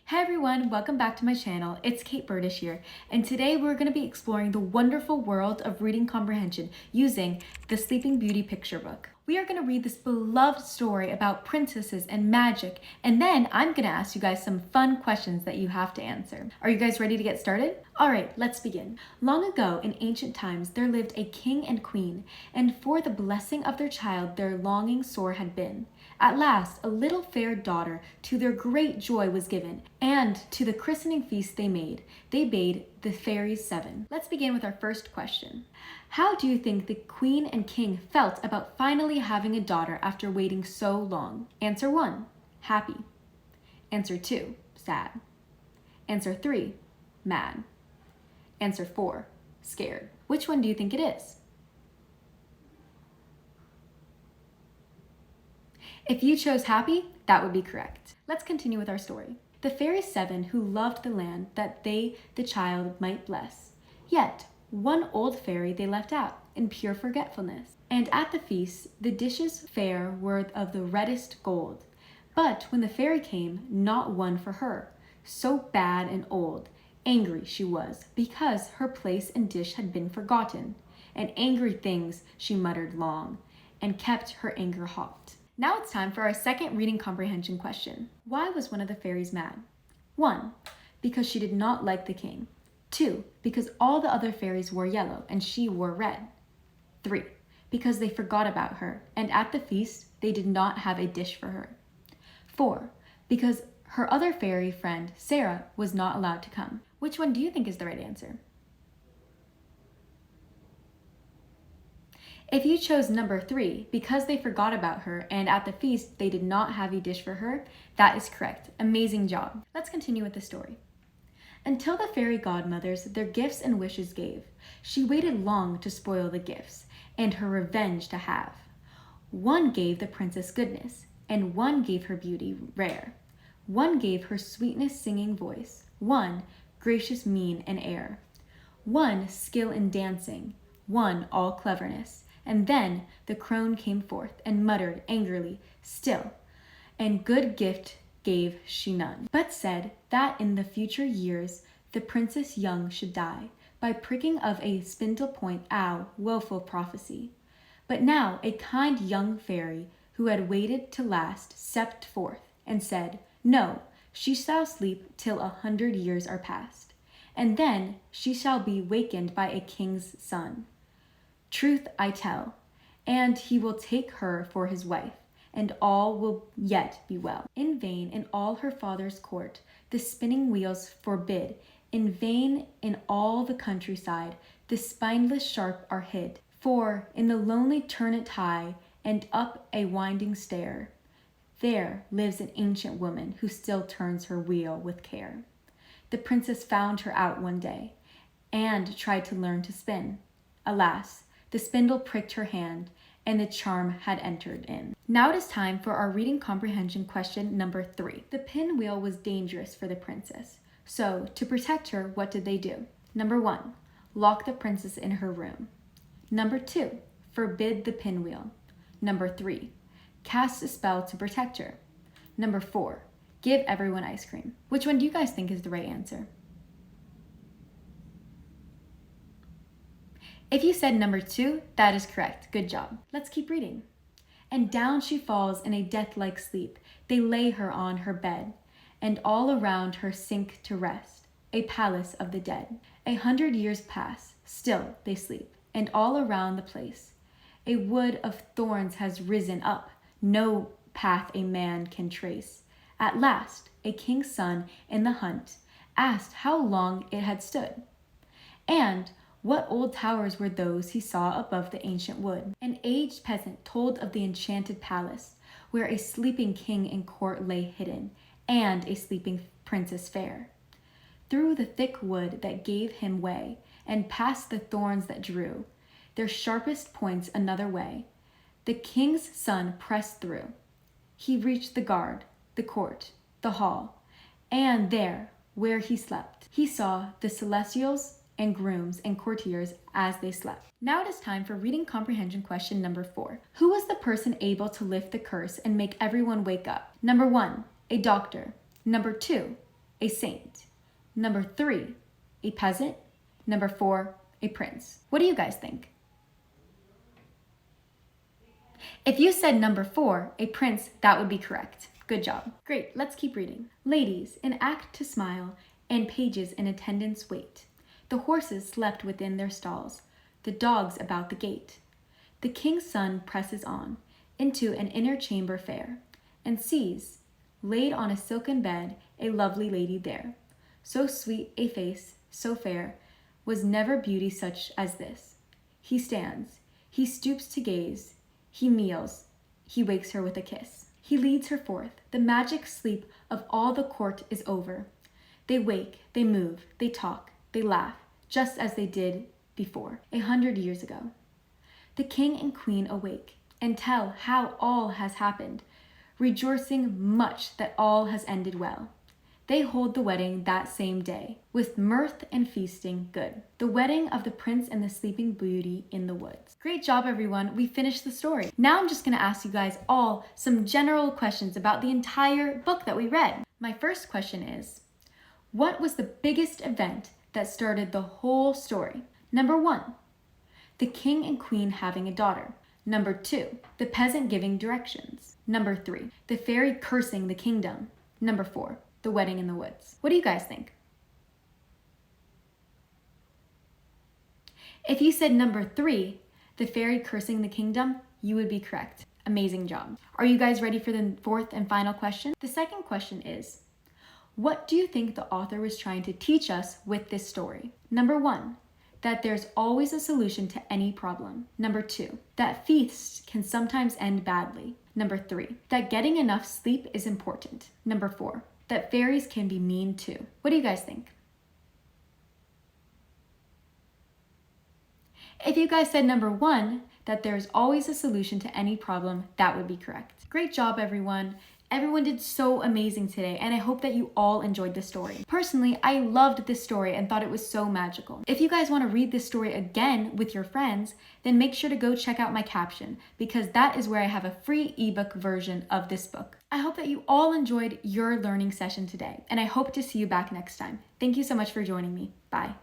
Hey everyone, welcome back to my channel. It's Kate Burdish here, and today we're going to be exploring the wonderful world of reading comprehension using the Sleeping Beauty picture book. We are going to read this beloved story about princesses and magic, and then I'm going to ask you guys some fun questions that you have to answer. Are you guys ready to get started? Alright, let's begin. Long ago, in ancient times, there lived a king and queen, and for the blessing of their child their longing sore had been. At last, a little fair daughter to their great joy was given, and to the christening feast they made, they bade the fairies 7. Let's begin with our first question. How do you think the queen and king felt about finally having a daughter after waiting so long? Answer 1, happy. Answer 2, sad. Answer 3, mad. Answer 4, scared. Which one do you think it is? If you chose happy, that would be correct. Let's continue with our story. The fairies 7 who loved the land that they, the child, might bless. Yet, one old fairy they left out in pure forgetfulness. And at the feast, the dishes fair were of the reddest gold. But when the fairy came, not one for her. So bad and old, angry she was, because her place and dish had been forgotten. And angry things she muttered long, and kept her anger hot. Now it's time for our second reading comprehension question. Why was one of the fairies mad? 1, because she did not like the king. 2, because all the other fairies wore yellow and she wore red. 3, because they forgot about her and at the feast they did not have a dish for her. 4, because her other fairy friend, Sarah, was not allowed to come. Which one do you think is the right answer? If you chose number 3, because they forgot about her and at the feast they did not have a dish for her, that is correct. Amazing job. Let's continue with the story. Until the fairy godmothers their gifts and wishes gave, she waited long to spoil the gifts, and her revenge to have. One gave the princess goodness, and one gave her beauty rare. One gave her sweetness singing voice, one gracious mien and air. One skill in dancing, one all cleverness. And then the crone came forth and muttered angrily, still, and good gift gave she none, but said that in the future years the princess young should die, by pricking of a spindle point, woeful prophecy. But now a kind young fairy, who had waited to last, stepped forth, and said, no, she shall sleep till 100 years are past, and then she shall be wakened by a king's son. Truth I tell, and he will take her for his wife, and all will yet be well. In vain in all her father's court the spinning wheels forbid, in vain in all the countryside the spineless sharp are hid. For in the lonely turnet high, and up a winding stair, there lives an ancient woman who still turns her wheel with care. The princess found her out one day, and tried to learn to spin. Alas, the spindle pricked her hand, and the charm had entered in. Now it is time for our reading comprehension question number 3. The pinwheel was dangerous for the princess. So, to protect her, what did they do? Number 1, lock the princess in her room. Number 2, forbid the pinwheel. Number 3, cast a spell to protect her. Number 4, give everyone ice cream. Which one do you guys think is the right answer? If you said number 2, that is correct. Good job. Let's keep reading. And down she falls in a death-like sleep. They lay her on her bed, and all around her sink to rest, a palace of the dead. 100 years pass, still they sleep, and all around the place a wood of thorns has risen up, no path a man can trace. At last, a king's son in the hunt asked how long it had stood, and what old towers were those he saw above the ancient wood? An aged peasant told of the enchanted palace, where a sleeping king in court lay hidden, and a sleeping princess fair. Through the thick wood that gave him way, and past the thorns that drew their sharpest points another way, the king's son pressed through. He reached the guard, the court, the hall, and there, where he slept, he saw the celestials and grooms and courtiers as they slept. Now it is time for reading comprehension question number 4. Who was the person able to lift the curse and make everyone wake up? Number 1, a doctor. Number 2, a saint. Number 3, a peasant. Number 4, a prince. What do you guys think? If you said number 4, a prince, that would be correct. Good job. Great, let's keep reading. Ladies in act to smile, and pages in attendance wait. The horses slept within their stalls, the dogs about the gate. The king's son presses on, into an inner chamber fair, and sees, laid on a silken bed, a lovely lady there. So sweet a face, so fair, was never beauty such as this. He stands, he stoops to gaze, he kneels, he wakes her with a kiss. He leads her forth, the magic sleep of all the court is over. They wake, they move, they talk, they laugh, just as they did before, 100 years ago. The king and queen awake, and tell how all has happened, rejoicing much that all has ended well. They hold the wedding that same day, with mirth and feasting good. The wedding of the prince and the sleeping beauty in the woods. Great job, everyone. We finished the story. Now I'm just gonna ask you guys all some general questions about the entire book that we read. My first question is, what was the biggest event that started the whole story? Number 1, the king and queen having a daughter. Number 2, the peasant giving directions. Number 3, the fairy cursing the kingdom. Number 4, the wedding in the woods. What do you guys think? If you said number 3, the fairy cursing the kingdom, you would be correct. Amazing job. Are you guys ready for the fourth and final question? The second question is, what do you think the author was trying to teach us with this story? Number 1, that there's always a solution to any problem. Number 2, that feasts can sometimes end badly. Number 3, that getting enough sleep is important. Number 4, that fairies can be mean too. What do you guys think? If you guys said number 1, that there's always a solution to any problem, that would be correct. Great job, everyone. Everyone did so amazing today, and I hope that you all enjoyed the story. Personally, I loved this story and thought it was so magical. If you guys want to read this story again with your friends, then make sure to go check out my caption, because that is where I have a free ebook version of this book. I hope that you all enjoyed your learning session today, and I hope to see you back next time. Thank you so much for joining me. Bye.